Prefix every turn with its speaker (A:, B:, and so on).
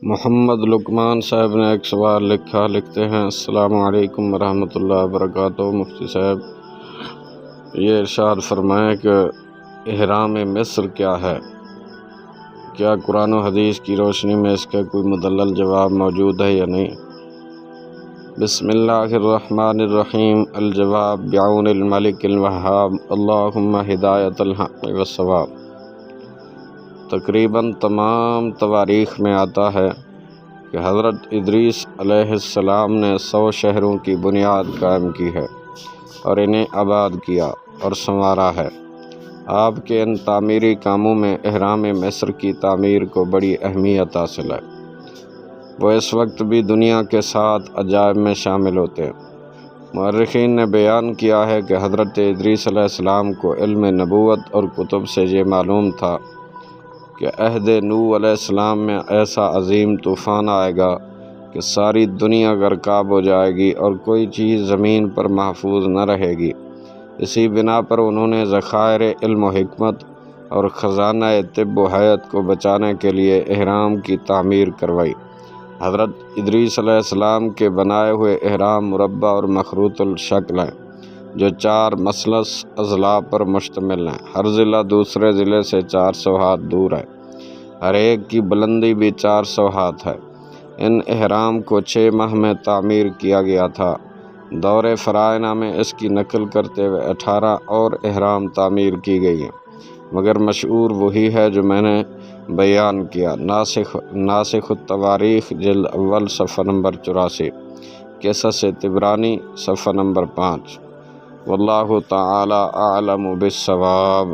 A: محمد لقمان صاحب نے ایک سوال لکھتے ہیں: السلام علیکم ورحمۃ اللہ وبرکاتہ۔ مفتی صاحب، یہ ارشاد فرمائیں کہ احرام مصر کیا ہے؟ کیا قرآن و حدیث کی روشنی میں اس کا کوئی مدلل جواب موجود ہے یا نہیں؟ بسم اللہ الرحمن الرحیم۔ الجواب بعون الملک الوہاب، اللہم ہدایت الحق والصواب۔ تقریباً تمام تواریخ میں آتا ہے کہ حضرت ادریس علیہ السلام نے 100 شہروں کی بنیاد قائم کی ہے اور انہیں آباد کیا اور سنوارا ہے۔ آپ کے ان تعمیری کاموں میں احرام مصر کی تعمیر کو بڑی اہمیت حاصل ہے۔ وہ اس وقت بھی دنیا کے 7 عجائب میں شامل ہوتے ہیں۔ مورخین نے بیان کیا ہے کہ حضرت ادریس علیہ السلام کو علم نبوت اور کتب سے یہ معلوم تھا کہ عہد نوح علیہ السلام میں ایسا عظیم طوفان آئے گا کہ ساری دنیا غرقاب ہو جائے گی اور کوئی چیز زمین پر محفوظ نہ رہے گی۔ اسی بنا پر انہوں نے ذخائر علم و حکمت اور خزانہ طب و حیات کو بچانے کے لیے احرام کی تعمیر کروائی۔ حضرت ادریس علیہ السلام کے بنائے ہوئے احرام مربع اور مخروط الشکل ہیں، جو 4 مثلث اضلاع پر مشتمل ہیں۔ ہر ضلع دوسرے ضلع سے 400 ہاتھ دور ہے۔ ہر ایک کی بلندی بھی 400 ہاتھ ہے۔ ان احرام کو 6 ماہ میں تعمیر کیا گیا تھا۔ دور فرعونیہ میں اس کی نقل کرتے ہوئے 18 اور احرام تعمیر کی گئی ہیں، مگر مشہور وہی ہے جو میں نے بیان کیا۔ ناسخ التواریخ جلد اول صفحہ نمبر 84، قصص طبرانی صفحہ نمبر 5۔ واللہ تعالی اعلم بالصواب۔